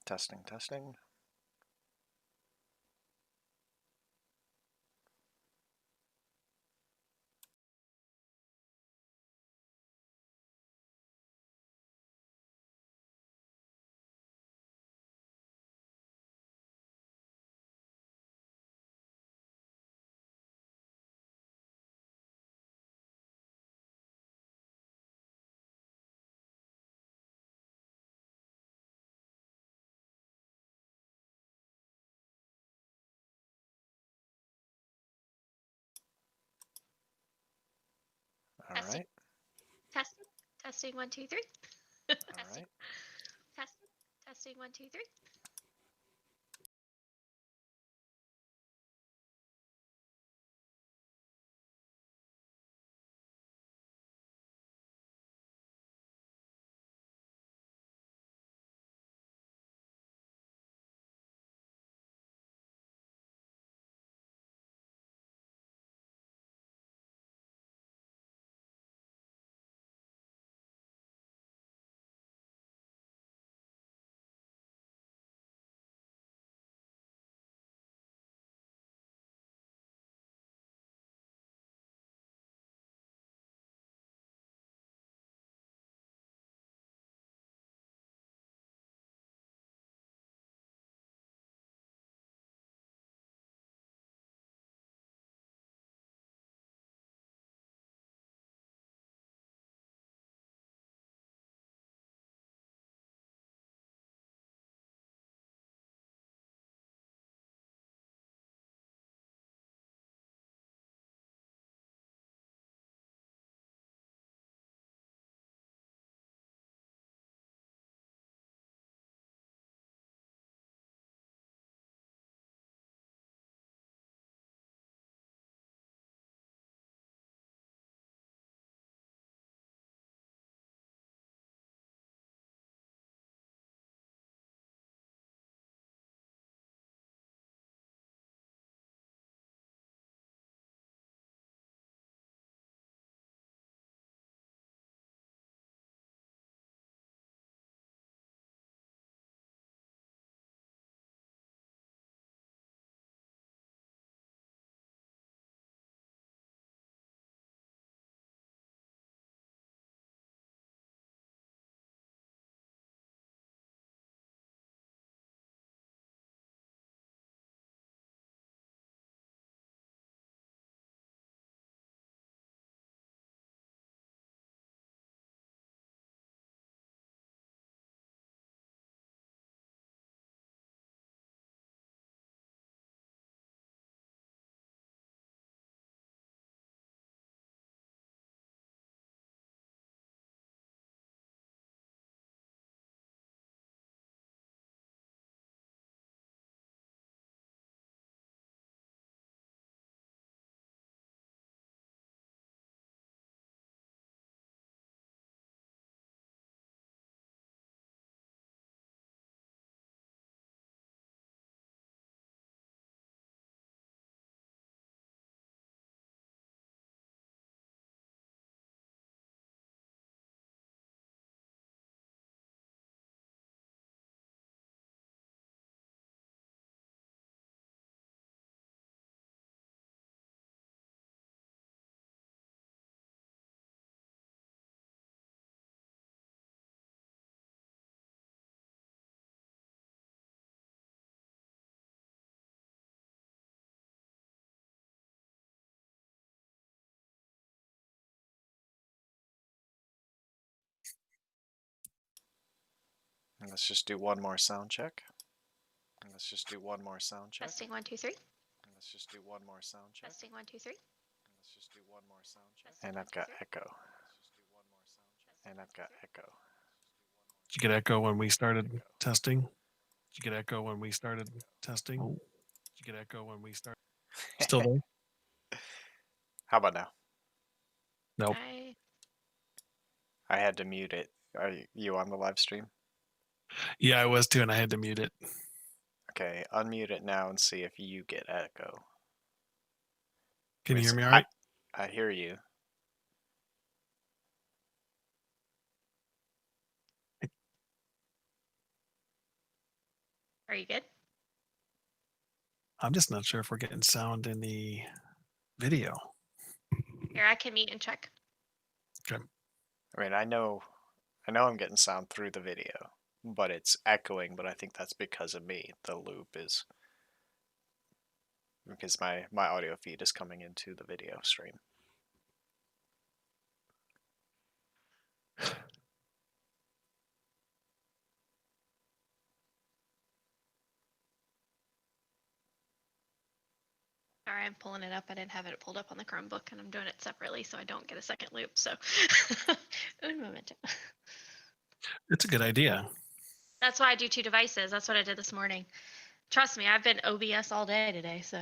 Testing, testing. All Testing. right. Testing. Testing. 1, 2, 3. All Testing. right. Testing. Testing. 1, 2, 3. And let's just do one more sound check. Let's just do one more sound check. Testing. 1, 2, 3. Let's just do one more sound check. Testing. 1, 2, 3. Let's just do one more sound check. Testing. And 1, I've 2, got 3. echo. Testing. And 1, I've 2, got 3. echo. Did you get echo when we started testing? Did you get echo when we started testing? Oh. Did you get echo when we started? Still there? How about now? Nope. I had to mute it. Are you on the live stream? Yeah, I was too, and I had to mute it. Okay, unmute it now and see if you get echo. Can you hear me all right? I hear you. Are you good? I'm just not sure if we're getting sound in the video. Here, I can mute and check. Okay. I mean, I know I'm getting sound through the video, but it's echoing, but I think that's because of me. The loop is because my audio feed is coming into the video stream. Sorry, I'm pulling it up. I didn't have it pulled up on the Chromebook, and I'm doing it separately so I don't get a second loop. So, un momento. It's a good idea. That's why I do 2 devices. That's what I did this morning. Trust me, I've been OBS all day today. So,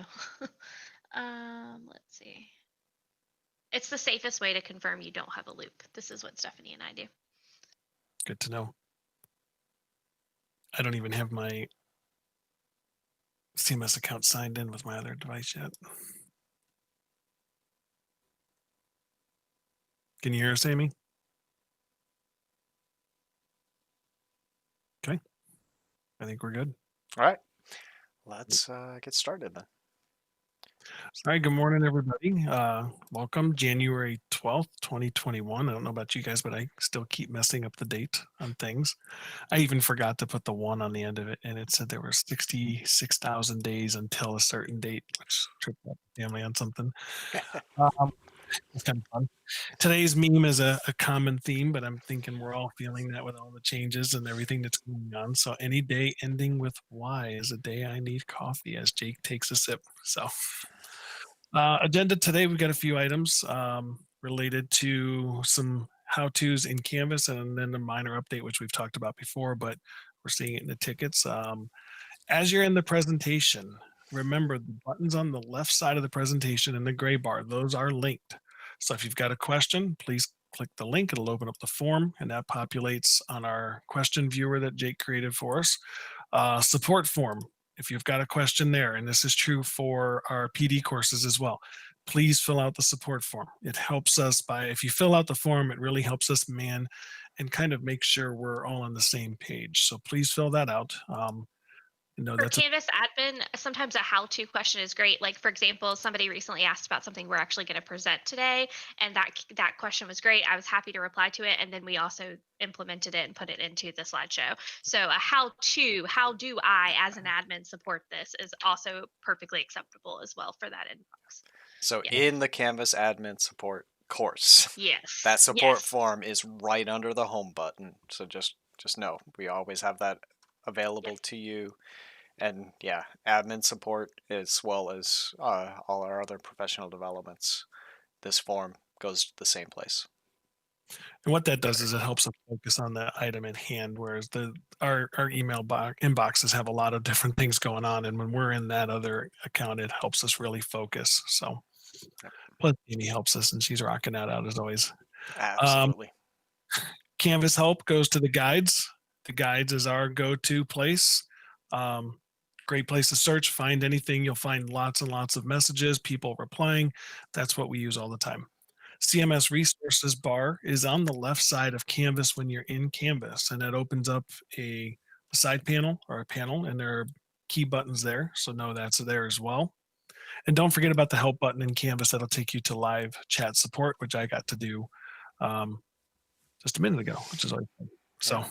let's see. It's the safest way to confirm you don't have a loop. This is what Stephanie and I do. Good to know. I don't even have my CMS account signed in with my other device yet. Can you hear us, Amy? Okay. I think we're good. All right, let's get started then. All right. Good morning, everybody. Welcome, January 12th, 2021. I don't know about you guys, but I still keep messing up the date on things. I even forgot to put the 1 on the end of it, and it said there were 66,000 days until a certain date, which tripped up the family on something. It's kind of fun. Today's meme is a common theme, but I'm thinking we're all feeling that with all the changes and everything that's going on. So any day ending with Y is a day I need coffee, as Jake takes a sip. So agenda today, we've got a few items related to some how-tos in Canvas, and then a minor update, which we've talked about before, but we're seeing it in the tickets. As you're in the presentation, remember the buttons on the left side of the presentation in the gray bar, those are linked. So if you've got a question, please click the link. It'll open up the form, and that populates on our question viewer that Jake created for us. Support form, if you've got a question there, and this is true for our PD courses as well, please fill out the support form. It helps us if you fill out the form, it really helps us man and kind of make sure we're all on the same page. So please fill that out. For Canvas admin, sometimes a how-to question is great. Like, for example, somebody recently asked about something we're actually going to present today, and that question was great. I was happy to reply to it, and then we also implemented it and put it into the slideshow. So a how-to, how do I, as an admin, support this, is also perfectly acceptable as well for that inbox. So Yeah. in the Canvas admin support course, Yes. that support Yes. form is right under the home button. So just know we always have that available to you. And yeah, admin support as well as all our other professional developments. This form goes to the same place. And what that does is it helps us focus on the item at hand, whereas our email inboxes have a lot of different things going on, and when we're in that other account, it helps us really focus. So, plus Amy helps us, and she's rocking that out as always. Absolutely. Canvas help goes to the guides. The guides is our go-to place. Great place to search, find anything. You'll find lots and lots of messages, people replying. That's what we use all the time. CMS resources bar is on the left side of Canvas when you're in Canvas, and it opens up a side panel or a panel, and there are key buttons there. So know that's there as well. And don't forget about the help button in Canvas. That'll take you to live chat support, which I got to do just a minute ago, which is always fun. So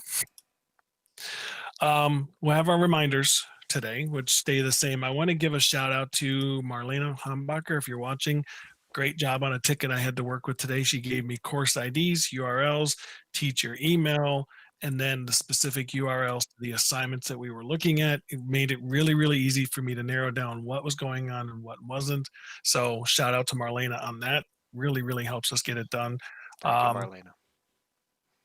we'll have our reminders today, which stay the same. I want to give a shout out to Marlena Hambacher. If you're watching, great job on a ticket I had to work with today. She gave me course IDs, URLs, teacher email, and then the specific URLs to the assignments that we were looking at. It made it really, really easy for me to narrow down what was going on and what wasn't. So shout out to Marlena on that. Really, really helps us get it done. Thank you, Marlena.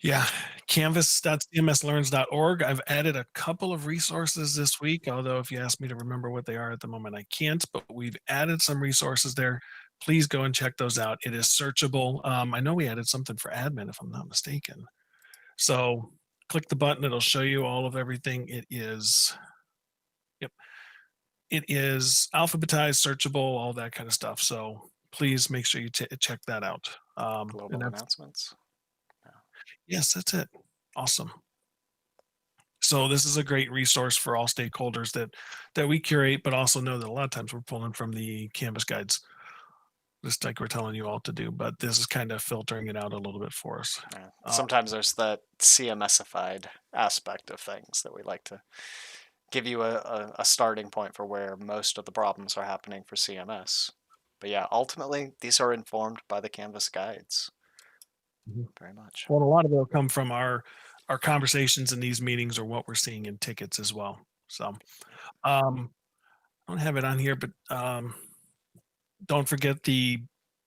Yeah, canvas.cmslearns.org. I've added a couple of resources this week, although if you ask me to remember what they are at the moment, I can't, but we've added some resources there. Please go and check those out. It is searchable. I know we added something for admin, if I'm not mistaken. So click the button. It'll show you all of everything. It is alphabetized, searchable, all that kind of stuff. So please make sure you check that out. Global announcements. Yes, that's it. Awesome. So this is a great resource for all stakeholders that we curate, but also know that a lot of times we're pulling from the Canvas guides, just like we're telling you all to do. But this is kind of filtering it out a little bit for us. Yeah. Sometimes there's that CMSified aspect of things that we like to give you a starting point for where most of the problems are happening for CMS. But yeah, ultimately, these are informed by the Canvas guides. Very much. Well, a lot of it will come from our conversations in these meetings or what we're seeing in tickets as well. So I don't have it on here, but don't forget the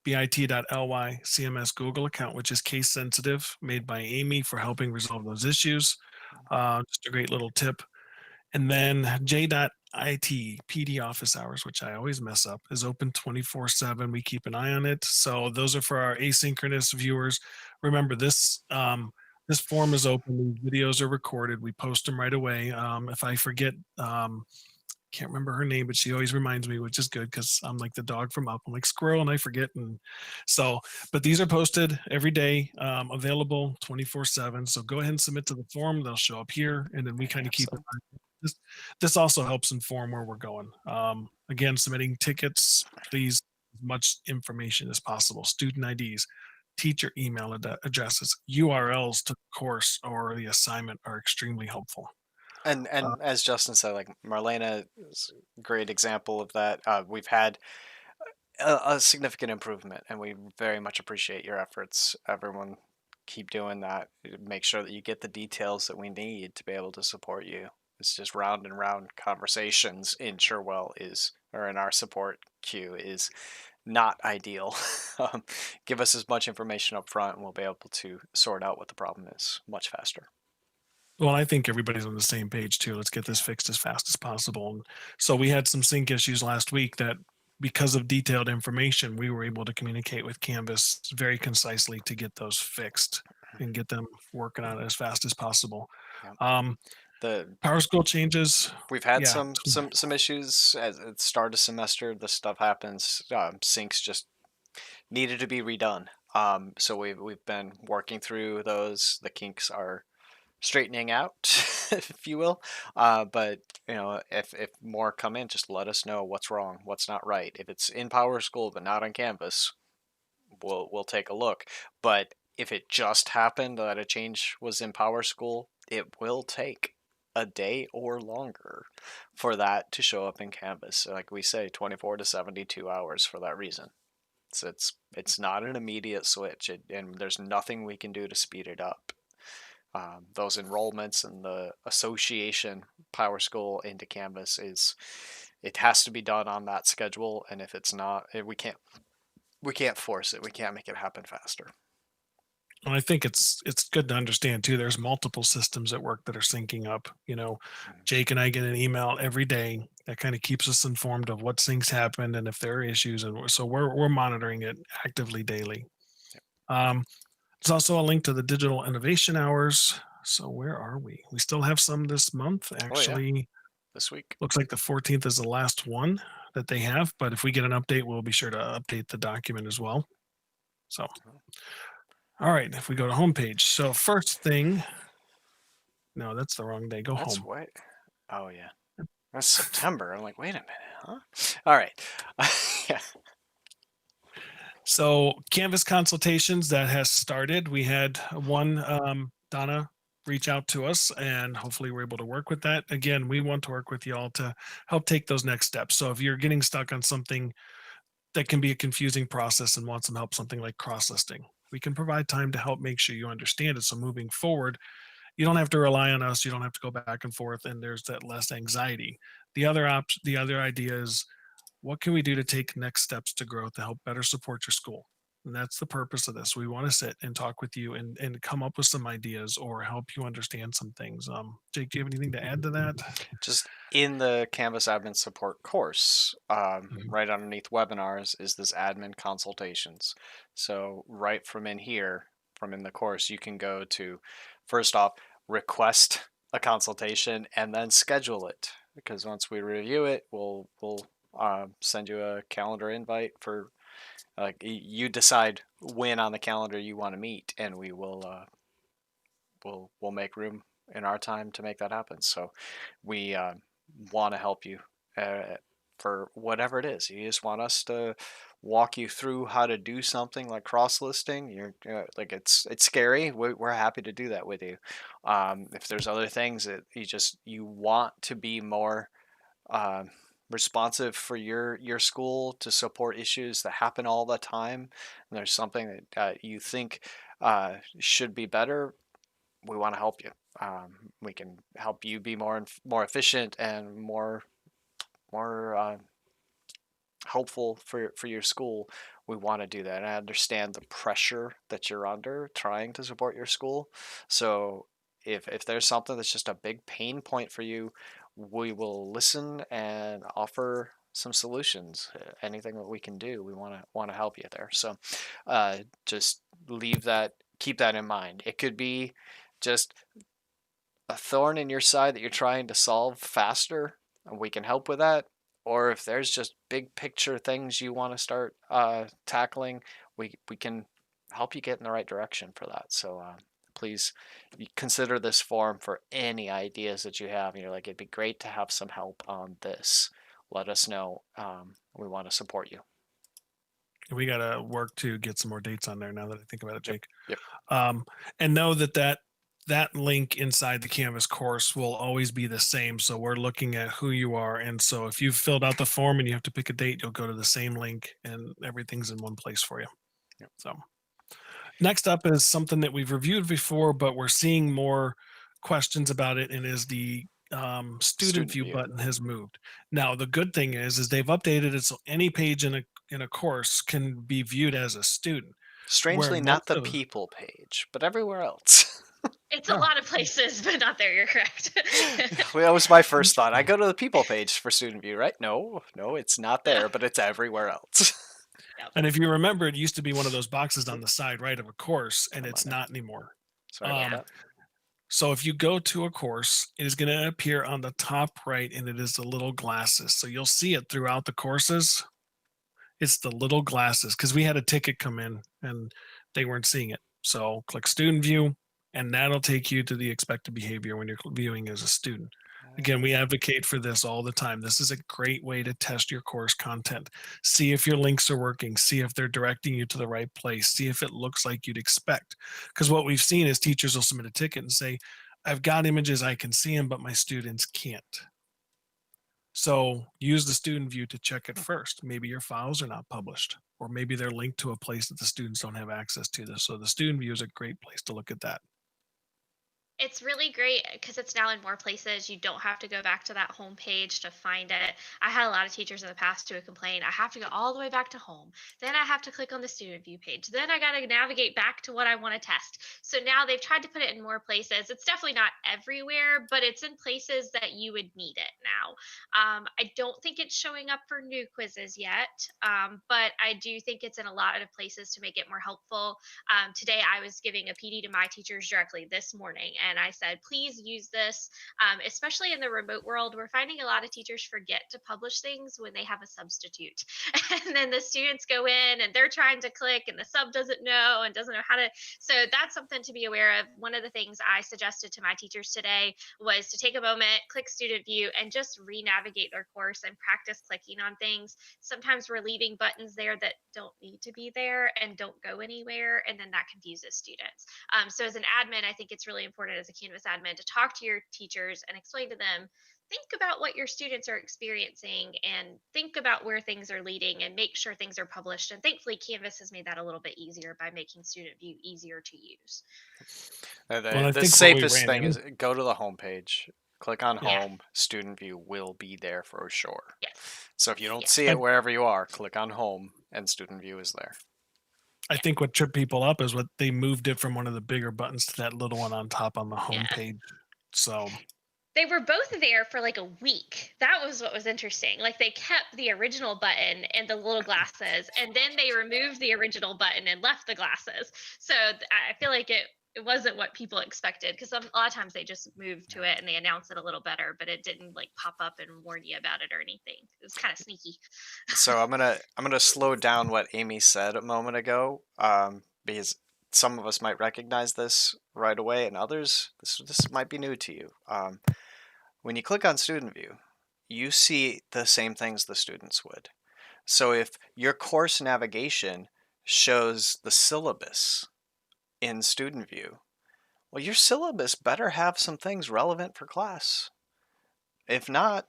bit.ly CMS Google account, which is case sensitive, made by Amy for helping resolve those issues. Just a great little tip. And then j.it PD office hours, which I always mess up, is open 24/7. We keep an eye on it. So those are for our asynchronous viewers. Remember, this form is open. These videos are recorded. We post them right away. If I forget, can't remember her name, but she always reminds me, which is good because I'm like the dog from Up. I'm like squirrel and I forget. And so, but these are posted every day, available 24/7. So go ahead and submit to the form. They'll show up here, and then we kind of keep it. This also helps inform where we're going. Again, submitting tickets, please, as much information as possible. Student IDs, teacher email addresses, URLs to the course or the assignment are extremely helpful. And as Justin said, like Marlena is a great example of that. We've had a significant improvement, and we very much appreciate your efforts. Everyone, keep doing that. Make sure that you get the details that we need to be able to support you. It's just round and round conversations in Cherwell or in our support queue is not ideal. Give us as much information up front, and we'll be able to sort out what the problem is much faster. Well, I think everybody's on the same page too. Let's get this fixed as fast as possible. And so we had some sync issues last week that because of detailed information, we were able to communicate with Canvas very concisely to get those fixed and get them working on it as fast as possible. Yep. The PowerSchool changes. We've had Yeah. some issues at the start of semester. This stuff happens. Syncs just needed to be redone. So we've been working through those. The kinks are straightening out, if you will. But if more come in, just let us know what's wrong, what's not right. If it's in PowerSchool but not on Canvas, we'll take a look. But if it just happened that a change was in PowerSchool, it will take a day or longer for that to show up in Canvas. Like we say, 24 to 72 hours for that reason. So it's not an immediate switch, and there's nothing we can do to speed it up. Those enrollments and the association PowerSchool into Canvas it has to be done on that schedule, and if it's not, we can't force it. We can't make it happen faster. And I think it's good to understand too. There's multiple systems at work that are syncing up. Jake and I get an email every day that kind of keeps us informed of what syncs happened and if there are issues, and so we're monitoring it actively daily. Yep. There's also a link to the digital innovation hours. So where are we? We still have some this month. Actually, yeah. This week. Looks like the 14th is the last one that they have. But if we get an update, we'll be sure to update the document as well. So, all right. If we go to homepage. So first thing, no, that's the wrong day. That's home. What? Oh yeah. That's September. I'm like, wait a minute, huh? All right. Yeah. So Canvas consultations that has started. We had one Donna reach out to us, and hopefully we're able to work with that. Again, we want to work with y'all to help take those next steps. So if you're getting stuck on something that can be a confusing process and want some help, something like cross-listing, we can provide time to help make sure you understand it. So moving forward, you don't have to rely on us. You don't have to go back and forth, and there's that less anxiety. The other idea is, what can we do to take next steps to growth to help better support your school? And that's the purpose of this. We want to sit and talk with you and come up with some ideas or help you understand some things. Jake, do you have anything to add to that? Just in the Canvas admin support course, right underneath webinars is this admin consultations. So right from in the course, you can go to, first off, request a consultation and then schedule it. Because once we review it, we'll send you a calendar invite for, you decide when on the calendar you want to meet, and we will we'll make room in our time to make that happen. So we want to help you for whatever it is. You just want us to walk you through how to do something like cross listing. You're like it's scary. We're happy to do that with you. If there's other things that you want to be more responsive for your school to support issues that happen all the time, and there's something that you think should be better, we want to help you. We can help you be more efficient and more helpful for your school. We want to do that. And I understand the pressure that you're under trying to support your school. So if there's something that's just a big pain point for you, we will listen and offer some solutions. Anything that we can do, we want to help you there. So just keep that in mind. It could be just a thorn in your side that you're trying to solve faster, and we can help with that. Or if there's just big picture things you want to start tackling, we can help you get in the right direction for that. So please consider this forum for any ideas that you have. And you're like, it'd be great to have some help on this. Let us know. We want to support you. We got to work to get some more dates on there now that I think about it, Jake. Yep. And know that link inside the Canvas course will always be the same. So we're looking at who you are. And so if you've filled out the form and you have to pick a date, you'll go to the same link and everything's in one place for you. Yep. So next up is something that we've reviewed before, but we're seeing more questions about it, and is the student view button has moved. Now, the good thing is they've updated it so any page in a course can be viewed as a student. Strangely, not the people page, but everywhere else. It's a lot of places, but not there. You're correct. That was my first thought. I go to the people page for student view, right? No, it's not there, but it's everywhere else. Yep. And if you remember, it used to be one of those boxes on the side right of a course, and it's not anymore. Sorry about that. So if you go to a course, it is going to appear on the top right, and it is the little glasses. So you'll see it throughout the courses. It's the little glasses, because we had a ticket come in and they weren't seeing it. So click student view, and that'll take you to the expected behavior when you're viewing as a student. Again, we advocate for this all the time. This is a great way to test your course content. See if your links are working. See if they're directing you to the right place. See if it looks like you'd expect. Because what we've seen is teachers will submit a ticket and say, I've got images, I can see them, but my students can't. So use the student view to check it first. Maybe your files are not published, or maybe they're linked to a place that the students don't have access to this. So the student view is a great place to look at that. It's really great because it's now in more places. You don't have to go back to that home page to find it. I had a lot of teachers in the past who would complain, I have to go all the way back to home. Then I have to click on the student view page. Then I got to navigate back to what I want to test. So now they've tried to put it in more places. It's definitely not everywhere, but it's in places that you would need it now. I don't think it's showing up for new quizzes yet, but I do think it's in a lot of places to make it more helpful. Today, I was giving a PD to my teachers directly this morning, and I said, please use this, especially in the remote world. We're finding a lot of teachers forget to publish things when they have a substitute. And then the students go in and they're trying to click and the sub doesn't know and doesn't know how to. So that's something to be aware of. One of the things I suggested to my teachers today was to take a moment, click student view, and just re-navigate their course and practice clicking on things. Sometimes we're leaving buttons there that don't need to be there and don't go anywhere, and then that confuses students. So as an admin, I think it's really important as a Canvas admin to talk to your teachers and explain to them, think about what your students are experiencing and think about where things are leading and make sure things are published. And thankfully, Canvas has made that a little bit easier by making student view easier to use. The safest thing is go to the home page, click on home, student view will be there for sure. Yes. So if you don't see it wherever you are, click on home and student view is there. I think what tripped people up is what they moved it from one of the bigger buttons to that little one on top on the home page. So they were both there for like a week. That was what was interesting. Like they kept the original button and the little glasses, and then they removed the original button and left the glasses. So I feel like it wasn't what people expected, because a lot of times they just move to it and they announce it a little better, but it didn't like pop up and warn you about it or anything. It was kind of sneaky. So I'm gonna slow down what Amy said a moment ago, because some of us might recognize this right away, and others, this might be new to you. When you click on Student View, you see the same things the students would. So if your course navigation shows the syllabus in Student View, well, your syllabus better have some things relevant for class. If not,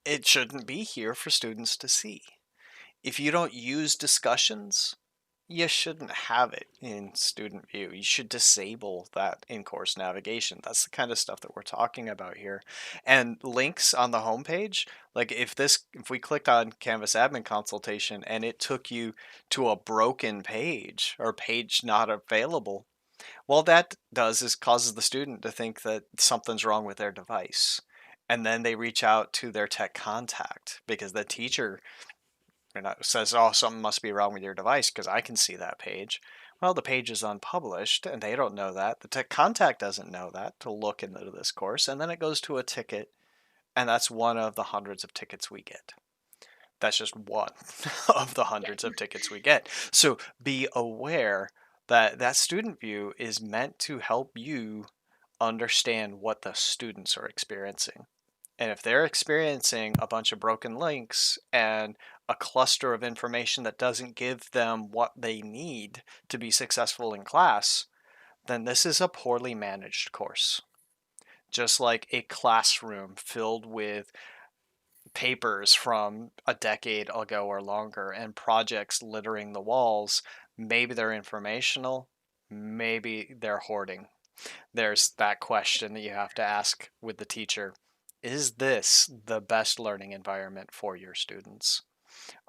it shouldn't be here for students to see. If you don't use discussions, you shouldn't have it in Student View. You should disable that in-course navigation. That's the kind of stuff that we're talking about here. And links on the homepage, like if we clicked on Canvas Admin Consultation and it took you to a broken page or page not available, well, that causes the student to think that something's wrong with their device. And then they reach out to their tech contact because the teacher says, oh, something must be wrong with your device because I can see that page. Well, the page is unpublished and they don't know that. The tech contact doesn't know that to look into this course. And then it goes to a ticket, and that's one of the hundreds of tickets we get. That's just one of the hundreds of tickets we get. So be aware that Student View is meant to help you understand what the students are experiencing. And if they're experiencing a bunch of broken links and a cluster of information that doesn't give them what they need to be successful in class, then this is a poorly managed course. Just like a classroom filled with papers from a decade ago or longer and projects littering the walls, maybe they're informational, maybe they're hoarding. There's that question that you have to ask with the teacher. Is this the best learning environment for your students?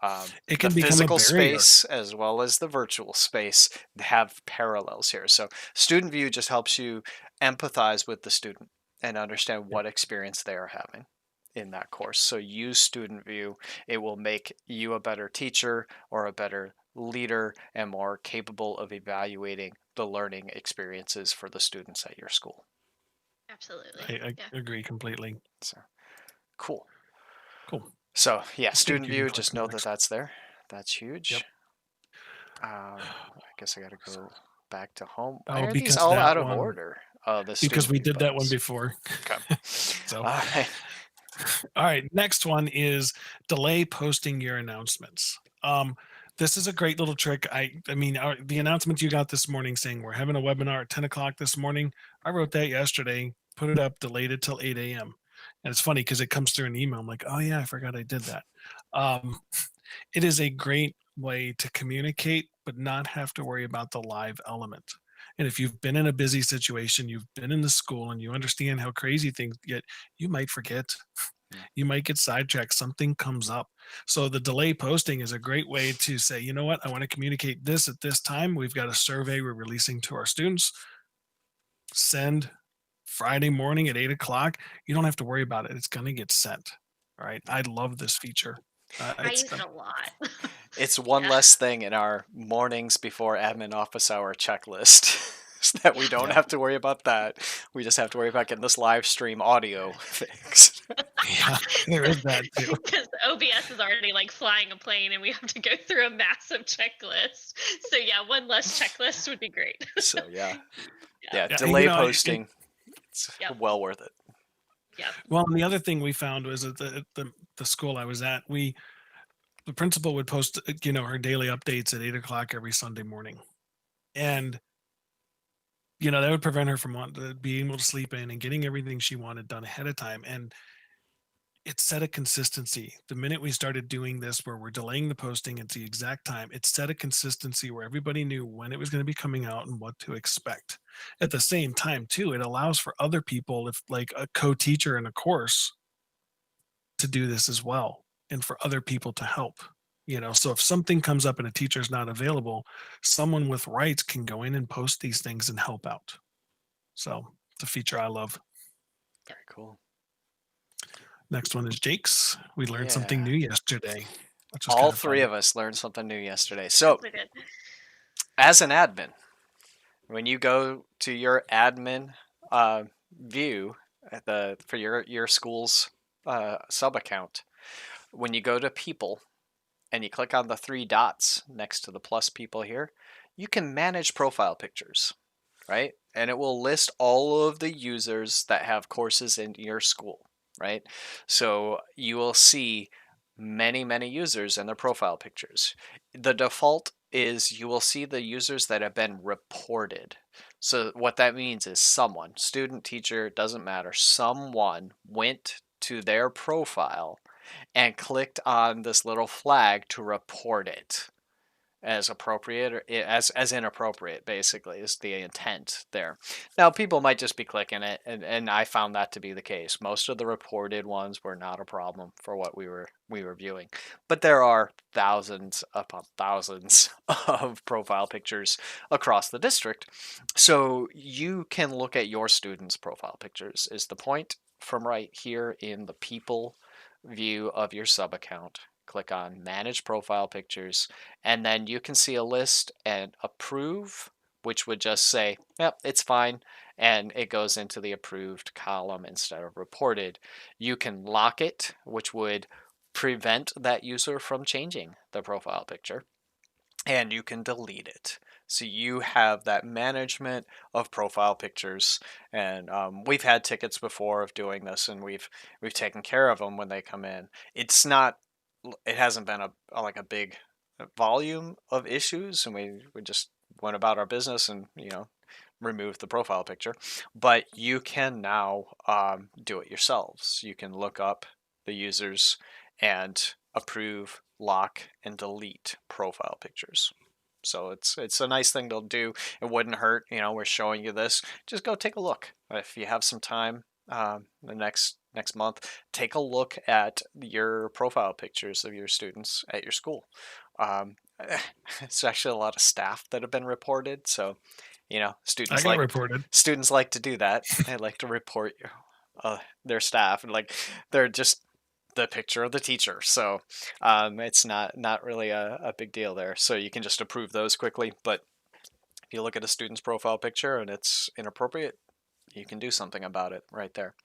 It The can become a physical barrier. space as well as the virtual space have parallels here. So Student View just helps you empathize with the student and understand what experience they are having in that course. So use Student View. It will make you a better teacher or a better leader and more capable of evaluating the learning experiences for the students at your school. Absolutely. I agree completely. So cool. Cool. So yeah, Thank Student you. View, Click just on the know that next. that's there. That's huge. Yep. I guess I got to go back to home. Why Oh, are these because all that out of one, order? Oh, the because Student we View did that one buttons. before. Okay. So, All right. all right. Next one is delay posting your announcements. This is a great little trick. I mean, the announcement you got this morning saying we're having a webinar at 10 o'clock this morning. I wrote that yesterday, put it up, delayed it till 8 a.m. And it's funny because it comes through an email. I'm like, oh yeah, I forgot I did that. It is a great way to communicate, but not have to worry about the live element. And if you've been in a busy situation, you've been in the school and you understand how crazy things get, you might forget. You might get sidetracked. Something comes up. So the delay posting is a great way to say, you know what, I want to communicate this at this time. We've got a survey we're releasing to our students. Send Friday morning at 8 o'clock. You don't have to worry about it. It's going to get sent. All right. I love this feature. I use it a lot. It's one less thing in our mornings before admin office hour checklist. So that we don't have to worry about that. We just have to worry about getting this live stream audio fixed. Yeah, there is that too. Because OBS is already like flying a plane and we have to go through a massive checklist. So yeah, one less checklist would be great. So yeah, Yeah, delay posting. It's well worth it. Yeah. Well, and the other thing we found was at the school I was at, the principal would post, her daily updates at 8 o'clock every Sunday morning. And, that would prevent her from being able to sleep in and getting everything she wanted done ahead of time. And it set a consistency. The minute we started doing this, where we're delaying the posting at the exact time, it set a consistency where everybody knew when it was going to be coming out and what to expect. At the same time, too, it allows for other people, if like a co-teacher in a course, to do this as well, and for other people to help. So if something comes up and a teacher's not available, someone with rights can go in and post these things and help out. So it's a feature I love. Very cool. Next one is Jake's. We learned something new yesterday. All three of us learned something new yesterday. So as an admin, when you go to your admin view for your school's sub account, when you go to people and you click on the three dots next to the plus people here, you can manage profile pictures, right? And it will list all of the users that have courses in your school, right? So you will see many, many users and their profile pictures. The default is you will see the users that have been reported. So what that means is someone, student, teacher, doesn't matter, someone went to their profile and clicked on this little flag to report it as appropriate or as inappropriate, basically is the intent there. Now people might just be clicking it, and I found that to be the case. Most of the reported ones were not a problem for what we were viewing, but there are thousands upon thousands of profile pictures across the district, so you can look at your students' profile pictures is the point from right here in the people view of your sub account. Click on manage profile pictures, and then you can see a list and approve, which would just say, yep, it's fine. And it goes into the approved column instead of reported. You can lock it, which would prevent that user from changing the profile picture. And you can delete it. So you have that management of profile pictures, and we've had tickets before of doing this, and we've taken care of them when they come in. It's not, it hasn't been like a big volume of issues, and we just went about our business and removed the profile picture. But you can now do it yourselves. You can look up the users and approve, lock, and delete profile pictures. So it's a nice thing to do. It wouldn't hurt. We're showing you this. Just go take a look. If you have some time, the next month, take a look at your profile pictures of your students at your school. It's actually a lot of staff that have been reported. So, students students like to do that. They like to report their staff, and they're just the picture of the teacher. So it's not really a big deal there. So you can just approve those quickly. But if you look at a student's profile picture and it's inappropriate, you can do something about it right there.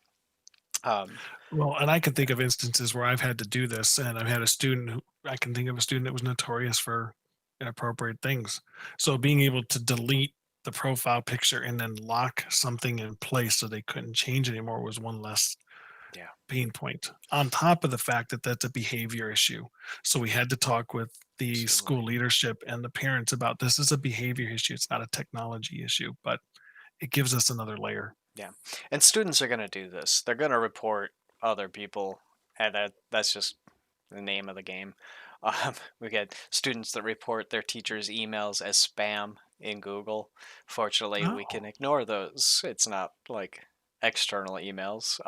Well, and I can think of instances where I've had to do this, and I've had a student I can think of a student that was notorious for inappropriate things. So being able to delete the profile picture and then lock something in place so they couldn't change anymore was one less pain point. On top of the fact that that's a behavior issue. So we had to talk with the Absolutely. school leadership and the parents about this is a behavior issue. It's not a technology issue, but it gives us another layer. Yeah. And students are going to do this. They're going to report other people, and that's just the name of the game. We get students that report their teachers' emails as spam in Google. Fortunately, we can ignore those. It's not like external emails,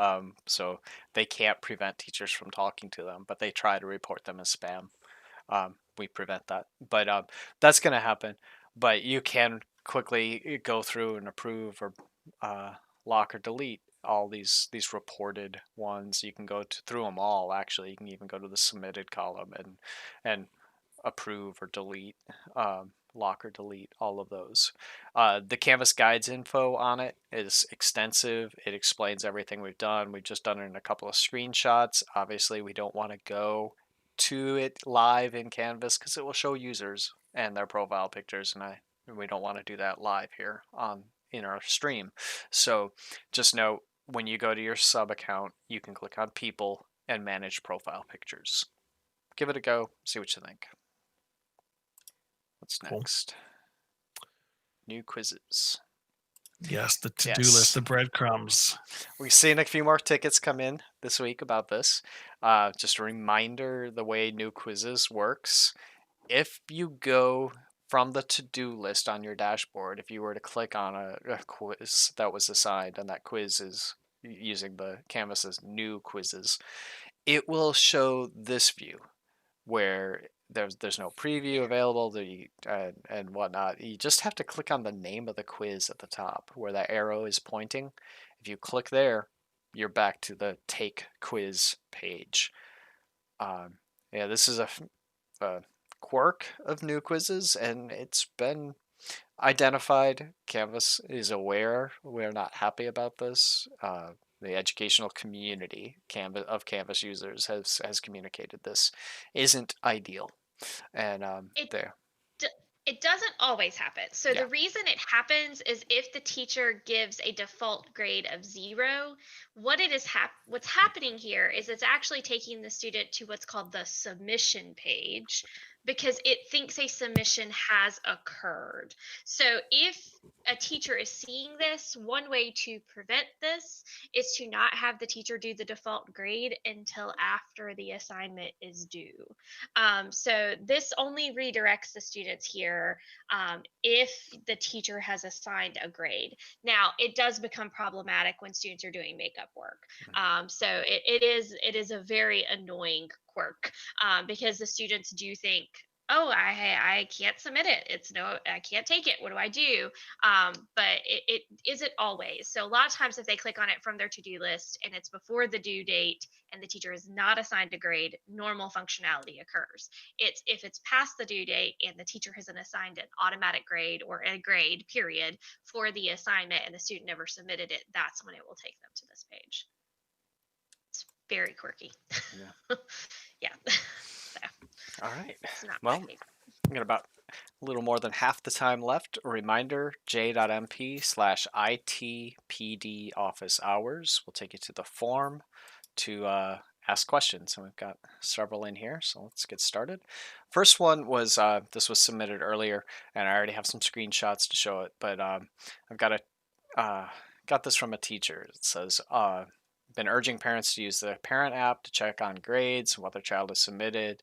so they can't prevent teachers from talking to them, but they try to report them as spam. We prevent that, but that's going to happen. But you can quickly go through and approve or lock or delete all these reported ones. You can go through them all. Actually, you can even go to the submitted column and approve or delete, lock or delete all of those. The Canvas Guides info on it is extensive. It explains everything we've done. We've just done it in a couple of screenshots. Obviously, we don't want to go to it live in Canvas because it will show users and their profile pictures, and we don't want to do that live here in our stream. So just know when you go to your sub account, you can click on people and manage profile pictures. Give it a go, see what you think. What's next? Cool. New quizzes. Yes, the to-do list, the breadcrumbs. We've seen a few more tickets come in this week about this. Just a reminder, the way new quizzes works. If you go from the to-do list on your dashboard, if you were to click on a quiz that was assigned, and that quiz is using the Canvas's new quizzes, it will show this view where there's no preview available and whatnot. You just have to click on the name of the quiz at the top where that arrow is pointing. If you click there, you're back to the take quiz page. Yeah, this is a quirk of new quizzes, and it's been identified. Canvas is aware we're not happy about this. The educational community of Canvas users has communicated this isn't ideal, and It doesn't always happen. So Yeah. the reason it happens is if the teacher gives a default grade of 0, what's happening here is it's actually taking the student to what's called the submission page because it thinks a submission has occurred. So if a teacher is seeing this, one way to prevent this is to not have the teacher do the default grade until after the assignment is due. So this only redirects the students here if the teacher has assigned a grade. Now, it does become problematic when students are doing makeup work. So it is a very annoying quirk because the students do think, oh, I can't submit it. I can't take it. What do I do? But it isn't always. So a lot of times, if they click on it from their to-do list and it's before the due date and the teacher is not assigned a grade, normal functionality occurs. It's if it's past the due date and the teacher hasn't assigned an automatic grade or a grade period for the assignment and the student never submitted it, that's when it will take them to this page. It's very quirky. Yeah. Yeah. So All right. it's not Well, my favorite. we got about a little more than half the time left. A reminder, j.mp/ITPD office hours will take you to the form to ask questions. And we've got several in here, so let's get started. First one was, this was submitted earlier, and I already have some screenshots to show it, but I've got this from a teacher. It says, been urging parents to use the parent app to check on grades and what their child has submitted.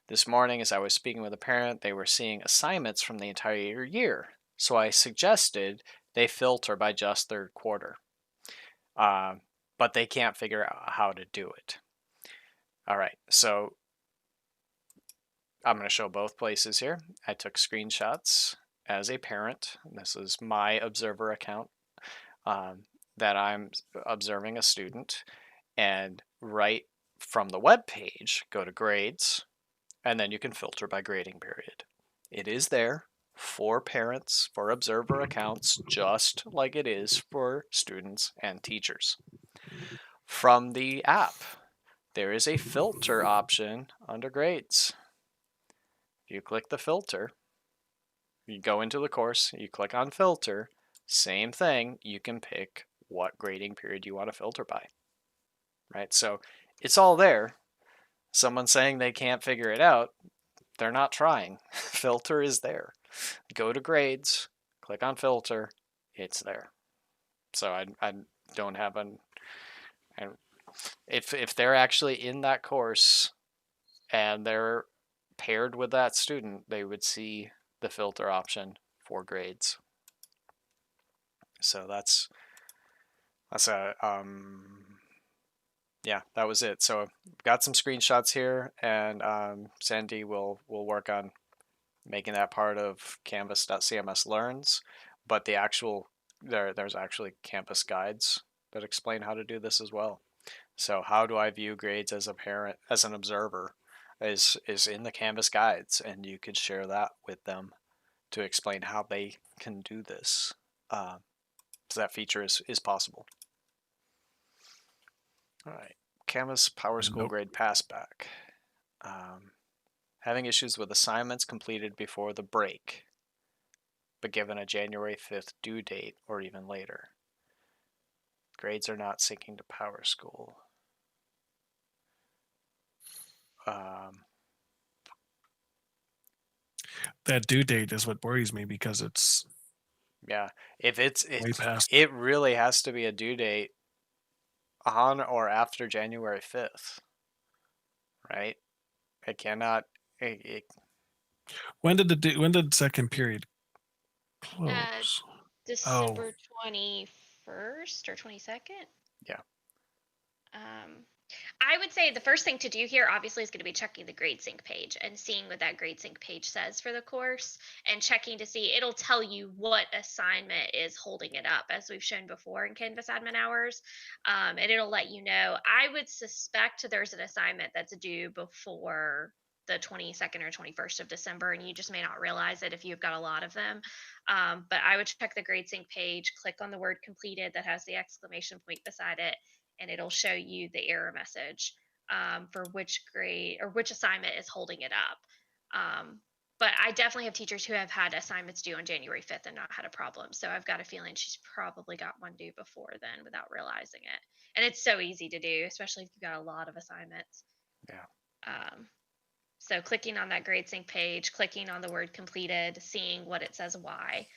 This morning, as I was speaking with a parent, they were seeing assignments from the entire year. So I suggested they filter by just third quarter. But they can't figure out how to do it. All right, so I'm going to show both places here. I took screenshots as a parent. This is my observer account that I'm observing a student. And right from the web page, go to grades, and then you can filter by grading period. It is there for parents, for observer accounts, just like it is for students and teachers. From the app, there is a filter option under grades. You click the filter, you go into the course, you click on filter, same thing, you can pick what grading period you want to filter by. Right? So it's all there. Someone saying they can't figure it out, they're not trying. Filter is there. Go to grades, click on filter, it's there. So I don't have if they're actually in that course and they're paired with that student, they would see the filter option for grades. So that's a yeah, that was it. So I've got some screenshots here, and Sandy will work on making that part of Canvas.cms learns. But the actual there's actually Canvas guides that explain how to do this as well. So how do I view grades as a parent, as an observer, is in the Canvas guides, and you could share that with them to explain how they can do this. So that feature is possible. All right, Canvas PowerSchool grade passback. Having issues with assignments completed before the break, but given a January 5th due date or even later. Grades are not syncing to PowerSchool. That due date is what worries me because it's yeah, if way past. it really has to be a due date on or after January 5th, right? It cannot. When did second period close? December 21st or 22nd. Yeah. I would say the first thing to do here obviously is going to be checking the GradeSync page and seeing what that GradeSync page says for the course and checking to see, it'll tell you what assignment is holding it up, as we've shown before in Canvas admin hours. And it'll let you know. I would suspect there's an assignment that's due before the 22nd or 21st of December, and you just may not realize it if you've got a lot of them. But I would check the GradeSync page, click on the word completed that has the exclamation point beside it, and it'll show you the error message for which grade or which assignment is holding it up. But I definitely have teachers who have had assignments due on January 5th and not had a problem. So I've got a feeling she's probably got one due before then without realizing it. And it's so easy to do, especially if you've got a lot of assignments. Yeah. So clicking on that GradeSync page, clicking on the word completed, seeing what it says why.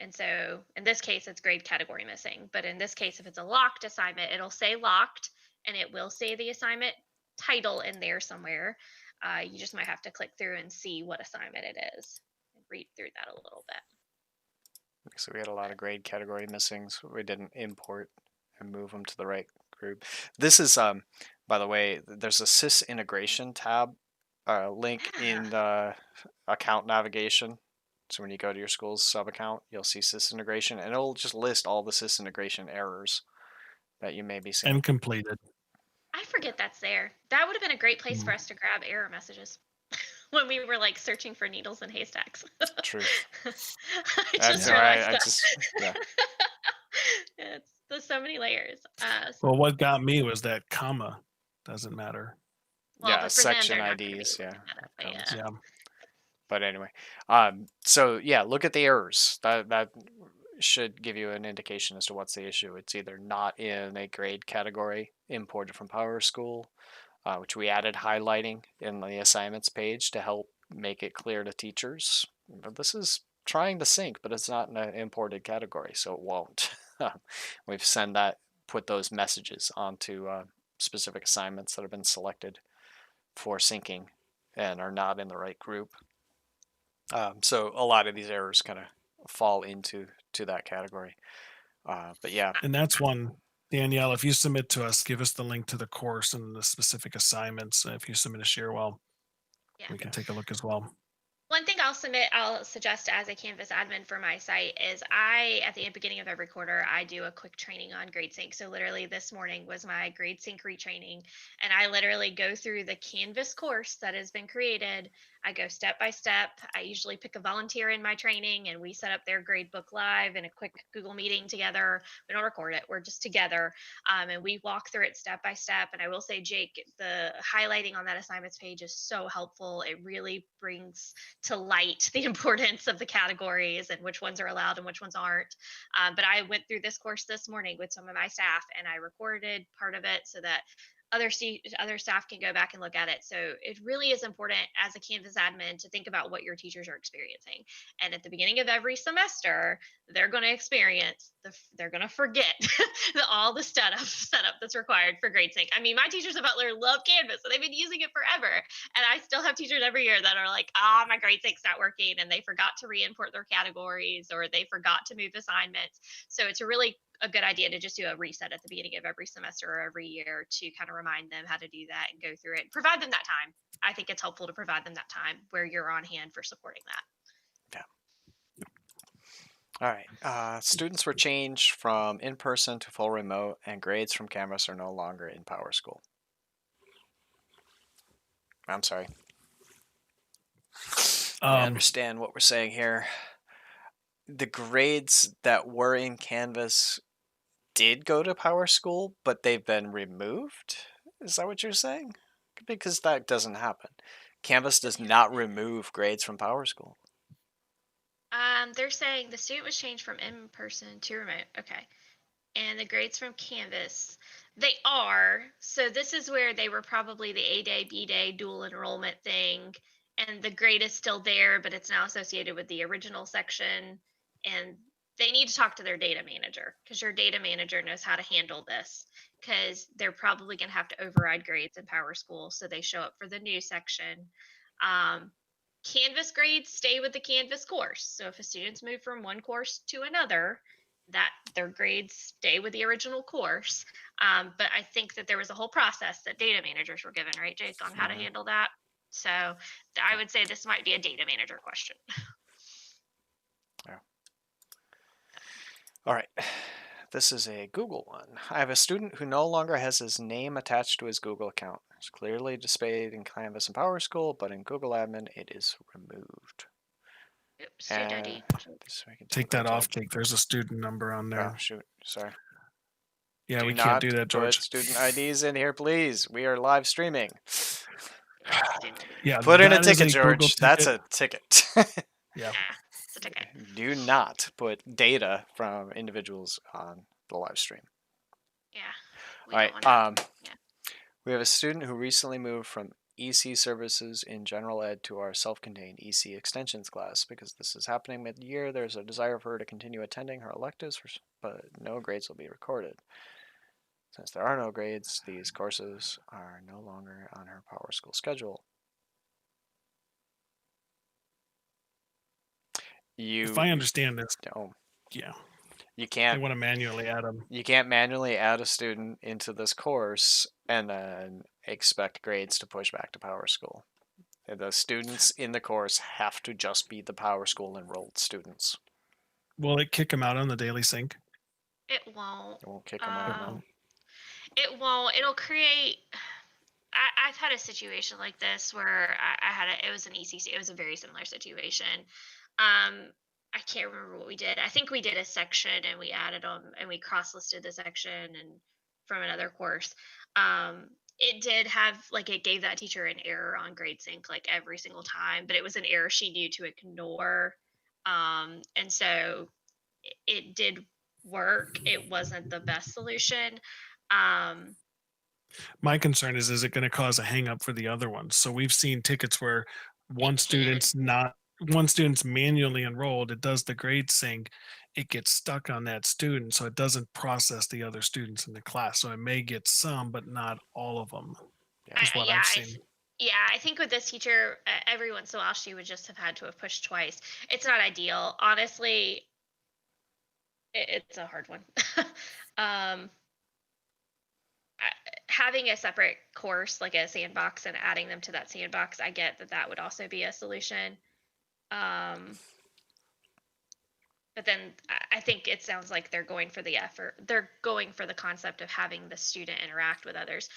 And so in this case, it's grade category missing. But in this case, if it's a locked assignment, it'll say locked and it will say the assignment title in there somewhere. You just might have to click through and see what assignment it is and read through that a little bit. So we had a lot of grade category missings. We didn't import and move them to the right group. This is, by the way, there's a SIS integration tab link in the account navigation. So when you go to your school's sub account, you'll see SIS integration, and it'll just list all the SIS integration errors that you may be seeing. And completed. I forget that's there. That would have been a great place for us to grab error messages when we were like searching for needles and haystacks. True. I just realized that. Yeah. There's so many layers. Well, what got me was that comma doesn't matter. Well, Yeah, but for them, section they're not gonna be IDs, looking yeah. at it, but Comments. yeah. Yeah. But anyway, so yeah, look at the errors. That should give you an indication as to what's the issue. It's either not in a grade category imported from PowerSchool, which we added highlighting in the assignments page to help make it clear to teachers. But this is trying to sync, but it's not in an imported category, so it won't. We've put those messages onto specific assignments that have been selected for syncing and are not in the right group. So a lot of these errors kind of fall into that category. But yeah. And that's one, Danielle, if you submit to us, give us the link to the course and the specific assignments. If you submit a Sharewell, we can take a look as well. One thing I'll suggest as a Canvas admin for my site is at the beginning of every quarter, I do a quick training on GradeSync. So literally this morning was my GradeSync retraining, and I literally go through the Canvas course that has been created. I go step by step. I usually pick a volunteer in my training and we set up their gradebook live in a quick Google meeting together. We don't record it. We're just together. And we walk through it step by step. And I will say, Jake, the highlighting on that assignments page is so helpful. It really brings to light the importance of the categories and which ones are allowed and which ones aren't. But I went through this course this morning with some of my staff and I recorded part of it so that other staff can go back and look at it. So it really is important as a Canvas admin to think about what your teachers are experiencing. And at the beginning of every semester, they're going to experience, they're going to forget all the setup that's required for GradeSync. I mean, my teachers at Butler love Canvas, so they've been using it forever. And I still have teachers every year that are like, my GradeSync's not working, and they forgot to re-import their categories, or they forgot to move assignments. So it's really a good idea to just do a reset at the beginning of every semester or every year to kind of remind them how to do that and go through it. Provide them that time. I think it's helpful to provide them that time where you're on hand for supporting that. Yeah. All right. Students were changed from in-person to full remote, and grades from Canvas are no longer in PowerSchool. I'm sorry. I understand what we're saying here. The grades that were in Canvas did go to PowerSchool, but they've been removed? Is that what you're saying? Because that doesn't happen. Canvas does not remove grades from PowerSchool. They're saying the student was changed from in-person to remote. Okay. And the grades from Canvas, they are. So this is where they were probably the A day, B day, dual enrollment thing. And the grade is still there, but it's now associated with the original section. And they need to talk to their data manager because your data manager knows how to handle this, because they're probably going to have to override grades in PowerSchool so they show up for the new section. Canvas grades stay with the Canvas course. So if a student's moved from one course to another, that their grades stay with the original course. But I think that there was a whole process that data managers were given, right, Jake, on how to handle that. So I would say this might be a data manager question. Yeah. All right. This is a Google one. I have a student who no longer has his name attached to his Google account. It's clearly displayed in Canvas and PowerSchool, but in Google Admin, it is removed. Oops, student ID. Take that off, Jake. There's a student number on there. Oh, shoot. Sorry. Yeah, we can't do that, George. Put student IDs in here, please. We are live streaming. a student. Yeah, Put in a that is ticket, Google George. That's ticket. a ticket. Yeah. Yeah, it's a ticket. Do not put data from individuals on the live stream. Yeah. We All don't right. wanna, yeah. We have a student who recently moved from EC services in general ed to our self-contained EC extensions class. Because this is happening mid-year, there's a desire for her to continue attending her electives, but no grades will be recorded. Since there are no grades, these courses are no longer on her PowerSchool schedule. If I understand this, No, yeah, you they can't. want to manually add them. You can't manually add a student into this course and then expect grades to push back to PowerSchool. The students in the course have to just be the PowerSchool enrolled students. Will it kick them out on the daily sync? It won't. It won't kick them out. No. It won't. It'll create. I've had a situation like this where I had it was an ECC. It was a very similar situation. I can't remember what we did. I think we did a section and we added them and we cross-listed the section and from another course. It did have like it gave that teacher an error on GradeSync like every single time, but it was an error she knew to ignore. And so it did work. It wasn't the best solution. My concern is it going to cause a hang up for the other ones? So we've seen tickets where one student's manually enrolled, it does the grade sync, it gets stuck on that student, so it doesn't process the other students in the class. So it may get some, but not all of them. Yeah. Is what I've seen. I think with this teacher, every once in a while she would just have had to have pushed twice. It's not ideal, honestly. It's a hard one. Having a separate course like a sandbox and adding them to that sandbox, I get that would also be a solution. But then I think it sounds like they're going for the effort. They're going for the concept of having the student interact with others.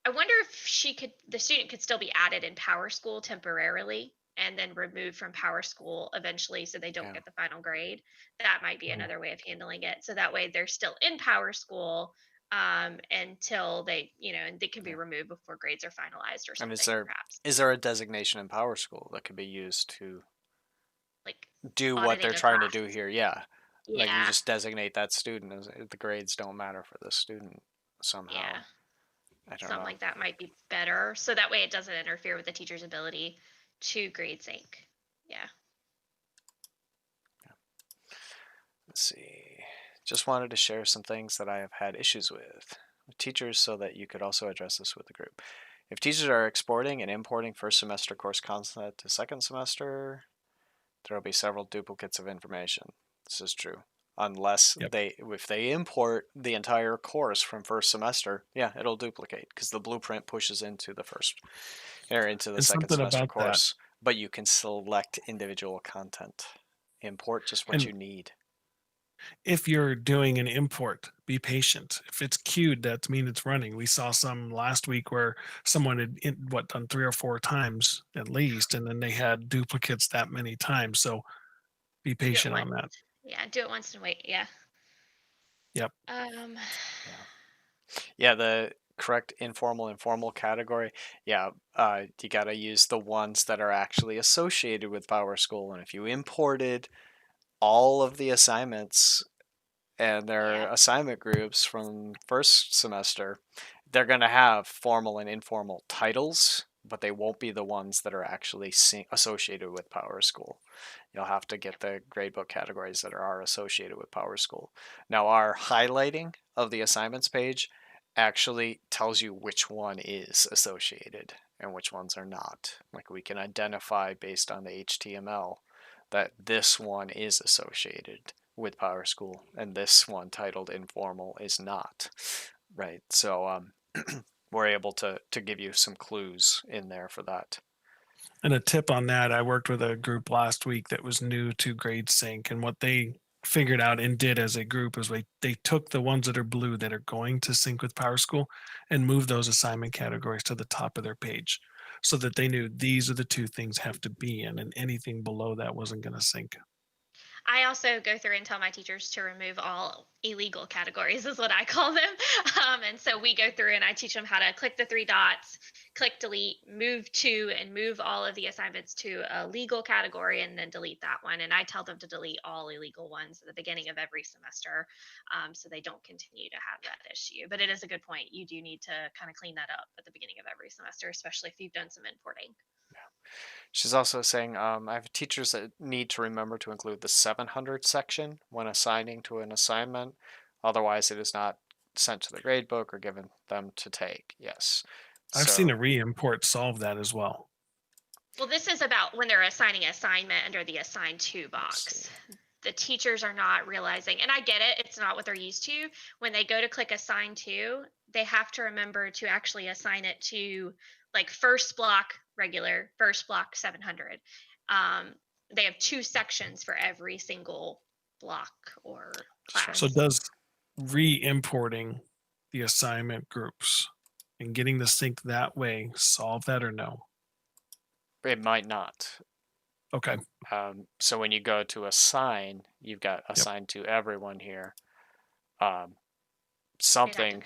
I wonder if the student could still be added in PowerSchool temporarily and then removed from PowerSchool eventually so they don't get the final grade. That might be another way of handling it. So that way they're still in PowerSchool until they, and they can be removed before grades are finalized or something. And is there a designation in PowerSchool that could be used to like do what they're trying to do here? Yeah. Like you just designate that student as the grades don't matter for this student somehow. Yeah. I don't Something know. like that might be better. So that way it doesn't interfere with the teacher's ability to grade sync. Yeah. Let's see. Just wanted to share some things that I have had issues with teachers so that you could also address this with the group. If teachers are exporting and importing first semester course content to second semester, there will be several duplicates of information. This is true. Unless if they import the entire course from first semester, it'll duplicate because the blueprint pushes into the second semester course. But you can select individual content. Import just what you need. If you're doing an import, be patient. If it's queued, that means it's running. We saw some last week where someone had done 3 or 4 times at least, and then they had duplicates that many times. So be patient on that. Yeah, do it once and wait. Yeah. Yep. Yeah, the correct informal category. Yeah, you got to use the ones that are actually associated with PowerSchool. And if you imported all of the assignments and their assignment groups from first semester, they're going to have formal and informal titles, but they won't be the ones that are actually associated with PowerSchool. You'll have to get the gradebook categories that are associated with PowerSchool. Now, our highlighting of the assignments page actually tells you which one is associated and which ones are not. Like we can identify based on the HTML that this one is associated with PowerSchool and this one titled informal is not, right? So we're able to give you some clues in there for that. And a tip on that, I worked with a group last week that was new to GradeSync, and what they figured out and did as a group is they took the ones that are blue that are going to sync with PowerSchool and moved those assignment categories to the top of their page so that they knew these are the 2 things have to be in, and anything below that wasn't going to sync. I also go through and tell my teachers to remove all illegal categories is what I call them. And so we go through and I teach them how to click the 3 dots, click delete, move to, and move all of the assignments to a legal category, and then delete that one. And I tell them to delete all illegal ones at the beginning of every semester, so they don't continue to have that issue. But it is a good point. You do need to kind of clean that up at the beginning of every semester, especially if you've done some importing. She's also saying, I have teachers that need to remember to include the 700 section when assigning to an assignment. Otherwise, it is not sent to the gradebook or given them to take. Yes. I've seen a re-import solve that as well. Well, this is about when they're assigning an assignment under the assign to box. The teachers are not realizing, and I get it, it's not what they're used to. When they go to click assign to, they have to remember to actually assign it to like first block regular, first block 700. They have 2 sections for every single block or class. So does re-importing the assignment groups and getting the sync that way solve that or no? It might not. Okay. So when you go to assign, you've got assigned to everyone here. Something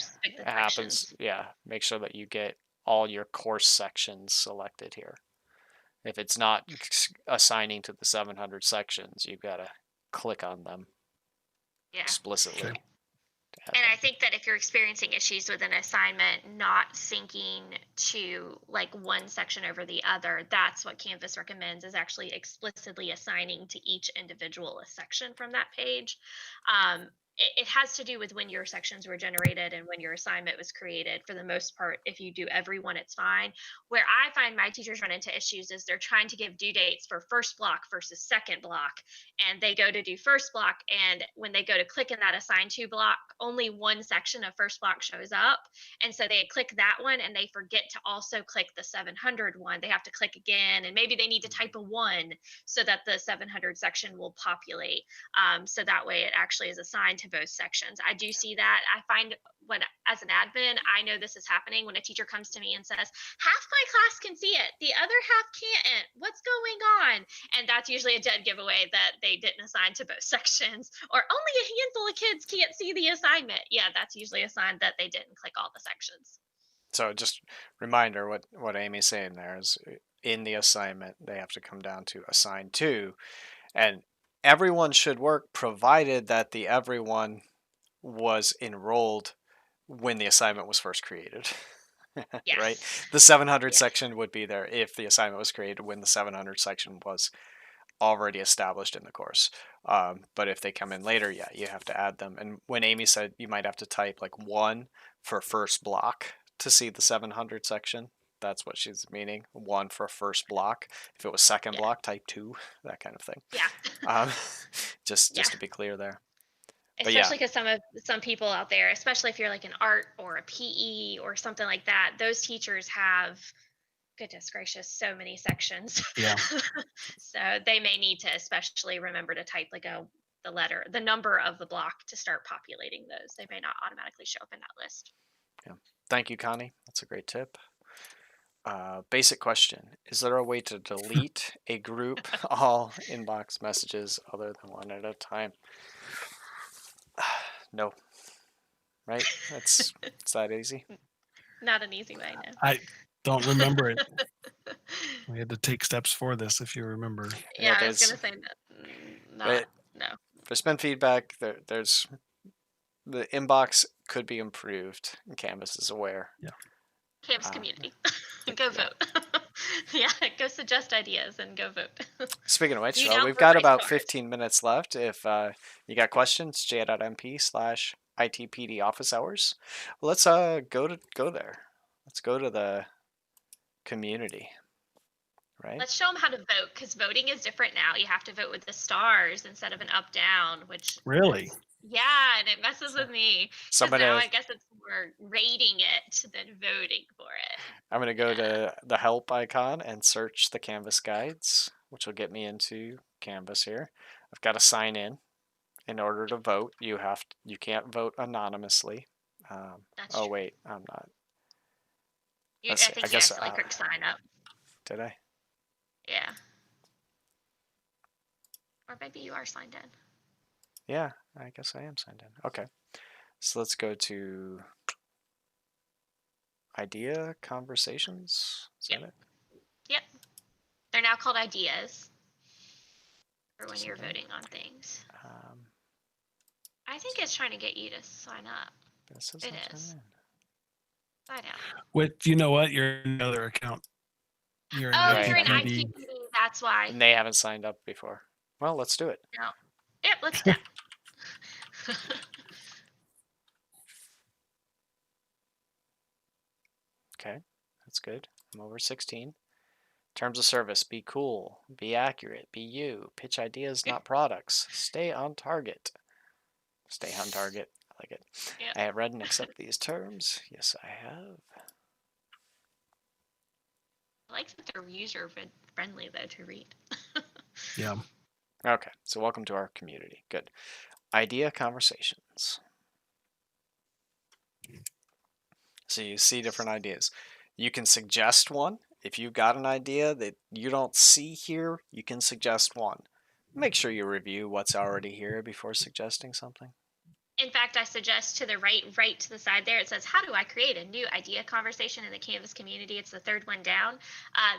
happens. Yeah, make sure that you get all your course sections selected here. If it's not assigning to the 700 sections, you've got to click on them explicitly. Okay. And I think that if you're experiencing issues with an assignment not syncing to like one section over the other, that's what Canvas recommends, is actually explicitly assigning to each individual section from that page. It has to do with when your sections were generated and when your assignment was created. For the most part, if you do every one, it's fine. Where I find my teachers run into issues is they're trying to give due dates for first block versus second block. And they go to do first block, and when they go to click in that assign to block, only one section of first block shows up. And so they click that one and they forget to also click the 700 one. They have to click again, and maybe they need to type a 1 so that the 700 section will populate. So that way it actually is assigned to both sections. I do see that. I find when, as an admin, I know this is happening when a teacher comes to me and says, half my class can see it, the other half can't. What's going on? And that's usually a dead giveaway that they didn't assign to both sections, or only a handful of kids can't see the assignment. Yeah, that's usually a sign that they didn't click all the sections. So just reminder, what Amy's saying there is, in the assignment, they have to come down to assign to, and everyone should work provided that the everyone was enrolled when the assignment was first created. Yes. Right? The 700 section would be there if the assignment was created when the 700 section was already established in the course. But if they come in later, yeah, you have to add them. And when Amy said you might have to type like 1 for first block to see the 700 section, that's what she's meaning. 1 for first block. If it was second block, type 2, that kind of thing. Yeah. Just to be clear there. Especially because some people out there, especially if you're like an art or a PE or something like that, those teachers have, goodness gracious, so many sections. Yeah. So they may need to especially remember to type like the number of the block to start populating those. They may not automatically show up in that list. Yeah. Thank you, Connie. That's a great tip. Basic question. Is there a way to delete a group all inbox messages other than one at a time? No. Right? It's that easy. Not an easy way, no. I don't remember it. We had to take steps for this, if you remember. Yeah, I was going to say no. There's been feedback. There's the inbox could be improved, and Canvas is aware. Yeah. Canvas community. Go vote. Yeah, go suggest ideas and go vote. Speaking of which, we've got about 15 minutes left. If you got questions, j.mp/ITPD office hours. Well, let's go there. Let's go to the community. Right? Let's show them how to vote, because voting is different now. You have to vote with the stars instead of an up-down, which really. Yeah, and it messes with me. Somebody, now I guess it's more rating it than voting for it. I'm going to go to the help icon and search the Canvas guides, which will get me into Canvas here. I've got to sign in. In order to vote, you can't vote anonymously. Oh, wait, I'm not. I think you actually click sign up. Did I? Yeah. Or maybe you are signed in. Yeah, I guess I am signed in. Okay. So let's go to idea conversations. Is that it? Yep. They're now called ideas for when Does it you're know? voting on things. Um, I think it's trying to get you to sign up. this says It not sign is. in. Sign out. What you know? What you're in another account. You're in Oh, Right, you're in I know. IPPD. IPPD. That's why. And they haven't signed up before. Well, let's do it. No. Yep. Let's do. Okay, that's good. I'm over 16. Terms of service: be cool, be accurate, be you, pitch ideas, not products, stay on target. Stay on target. I like it. Yep. I have read and accept these terms. Yes, I have. I like that they're user friendly though to read. Yeah. Okay, so welcome to our community. Good. Idea conversations. So you see different ideas. You can suggest one. If you've got an idea that you don't see here, you can suggest one. Make sure you review what's already here before suggesting something. In fact, I suggest to the right to the side there, it says, how do I create a new idea conversation in the Canvas community? It's the third one down.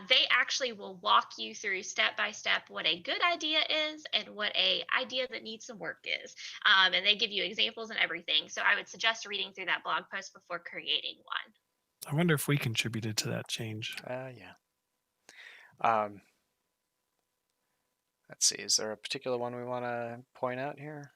They actually will walk you through step by step what a good idea is and what a idea that needs some work is. And they give you examples and everything. So I would suggest reading through that blog post before creating one. I wonder if we contributed to that change. Yeah. Let's see. Is there a particular one we want to point out here?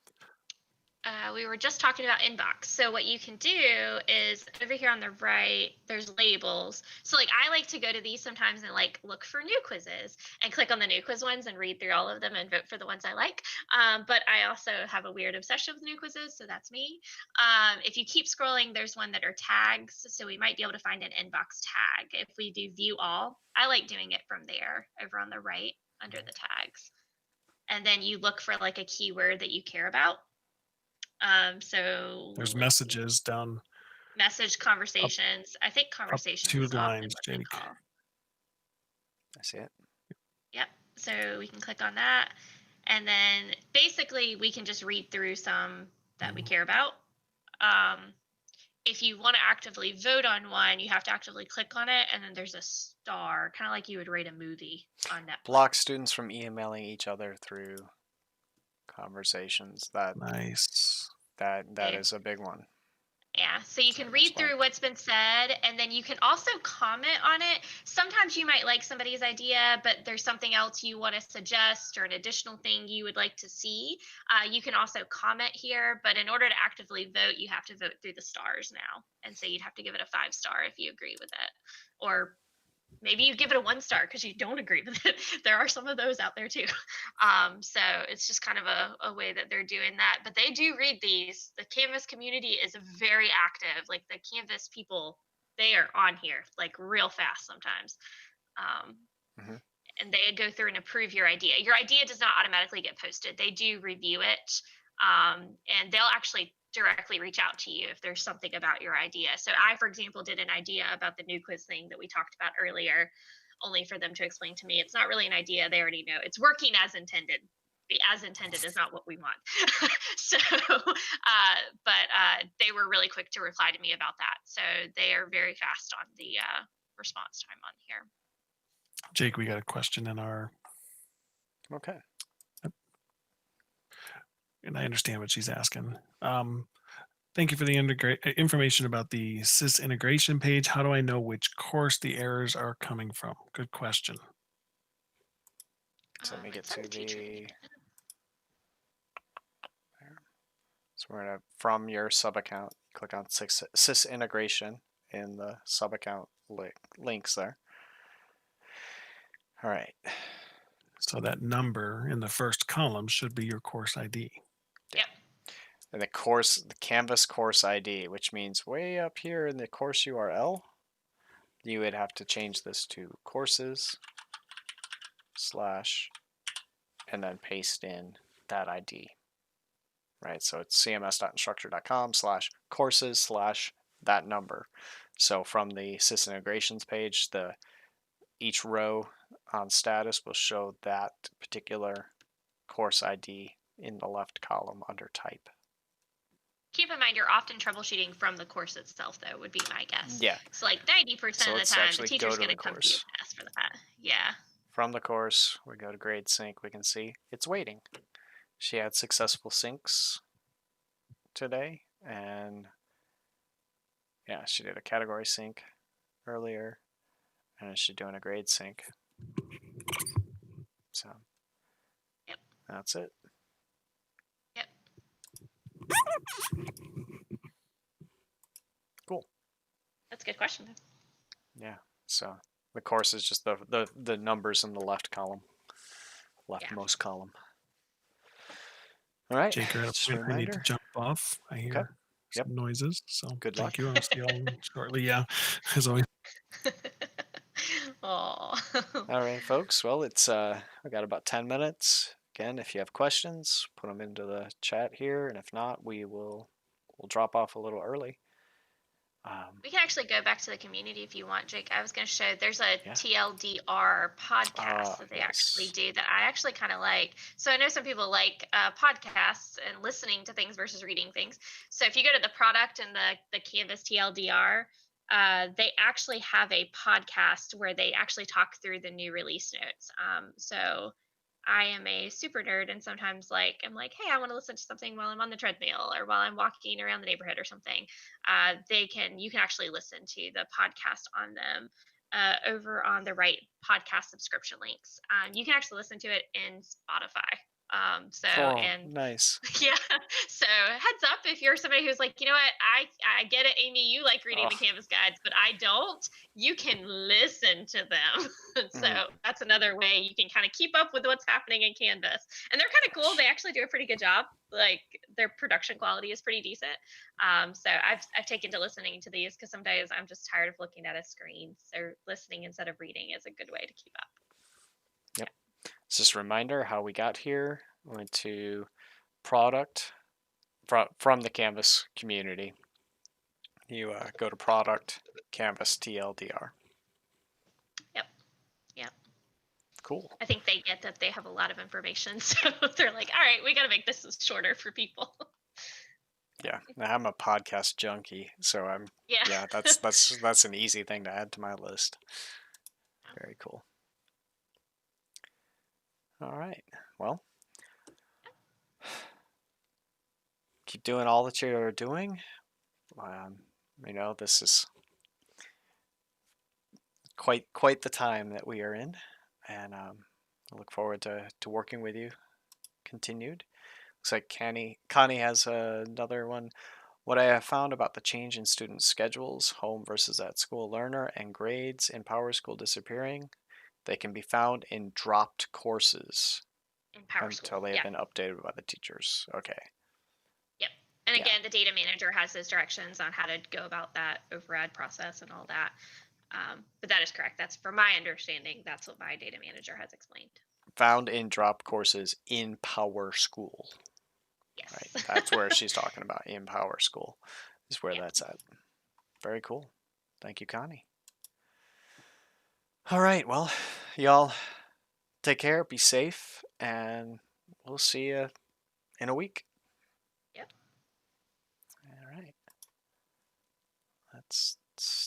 We were just talking about inbox. So what you can do is over here on the right, there's labels. So like I like to go to these sometimes and like look for new quizzes and click on the new quiz ones and read through all of them and vote for the ones I like. But I also have a weird obsession with new quizzes, so that's me. If you keep scrolling, there's one that are tags. So we might be able to find an inbox tag. If we do view all, I like doing it from there over on the right under the tags. And then you look for like a keyword that you care about. So There's let's see. messages down Message conversations. I think conversations 2 is often lines, what they Jake. call. I see it. Yep. So we can click on that. And then basically we can just read through some that we care about. If you want to actively vote on one, you have to actively click on it. And then there's a star, kind of like you would rate a movie on Netflix. Block students from emailing each other through conversations. Nice. That Okay. is a big one. Yeah, so you can Sorry, read that's why. through what's been said, and then you can also comment on it. Sometimes you might like somebody's idea, but there's something else you want to suggest or an additional thing you would like to see. You can also comment here, but in order to actively vote, you have to vote through the stars now. And so you'd have to give it a 5-star if you agree with it. Or maybe you give it a 1-star because you don't agree with it. There are some of those out there too. So it's just kind of a way that they're doing that. But they do read these. The Canvas community is very active. Like the Canvas people, they are on here like real fast sometimes. And they go through and approve your idea. Your idea does not automatically get posted. They do review it. And they'll actually directly reach out to you if there's something about your idea. So I, for example, did an idea about the new quiz thing that we talked about earlier, only for them to explain to me it's not really an idea. They already know it's working as intended. The as intended is not what we want. So, but they were really quick to reply to me about that. So they are very fast on the response time on here. Jake, we got a question in our. Okay. And I understand what she's asking. Thank you for the information about the SIS integration page. How do I know which course the errors are coming from? Good question. So let me get to the. So we're gonna, from your sub account, click on SIS integration in the sub account links there. All right. So that number in the first column should be your course ID. Yep. And the Canvas course ID, which means way up here in the course URL, you would have to change this to courses / and then paste in that ID. Right, so it's cms.instructure.com/courses / that number. So from the SIS integrations page, each row on status will show that particular course ID in the left column under type. Keep in mind, you're often troubleshooting from the course itself, though, would be my guess. Yeah. So like 90% So of the let's time, the actually go teacher's to going the to come to your course. class for that. Yeah. From the course, we go to grade sync. We can see it's waiting. She had successful syncs today, and yeah, she did a category sync earlier, and she's doing a grade sync. So Yep. That's it. Yep. Cool. That's a good question. Yeah. So the course is just the numbers in the left column, leftmost column. All right. Jake, you're at a Just a point I need to reminder. jump off. I hear Okay. some noises. So Good thank luck. you. I'll see you all shortly. Yeah, as always. Oh. All right, folks. Well, it's we got about 10 minutes. Again, if you have questions, put them into the chat here, and if not, we'll drop off a little early. We can actually go back to the community if you want, Jake. I was going to show there's a Yeah. TLDR podcast that they actually Yes. do that I actually kind of like. So I know some people like podcasts and listening to things versus reading things. So if you go to the product and the Canvas TLDR, they actually have a podcast where they actually talk through the new release notes. So I am a super nerd, and sometimes I'm like, hey, I want to listen to something while I'm on the treadmill or while I'm walking around the neighborhood or something. You can actually listen to the podcast on them over on the right podcast subscription links. You can actually listen to it in Spotify. Oh, nice. Yeah. So heads up if you're somebody who's like, you know what, I get it, Amy, you like reading the Canvas guides, but I don't. You can listen to them. So that's another way you can kind of keep up with what's happening in Canvas. And they're kind of cool. They actually do a pretty good job. Like their production quality is pretty decent. So I've taken to listening to these because some days I'm just tired of looking at a screen. So listening instead of reading is a good way to keep up. Yep. Just a reminder how we got here. We went to product from the Canvas community. You go to product, Canvas TLDR. Yep. Yep. Cool. I think they get that they have a lot of information, so they're like, all right, we got to make this shorter for people. Yeah, I'm a podcast junkie, so yeah, that's an easy thing to add to my list. Very cool. All right. Well, keep doing all that you're doing. This is quite the time that we are in, and I look forward to working with you. Continued. Looks like Connie has another one. What I have found about the change in student schedules, home versus at school learner, and grades in PowerSchool disappearing, they can be found in dropped courses until they have been updated by the teachers. Okay. Yep. And again, the data manager has those directions on how to go about that override process and all that. But that is correct. That's, from my understanding, that's what my data manager has explained. Found in dropped courses in PowerSchool. Yes. Right. That's where she's talking about. In PowerSchool is where that's at. Very cool. Thank you, Connie. All right. Well, y'all take care. Be safe. And we'll see you in a week. Yep. All right. Let's start.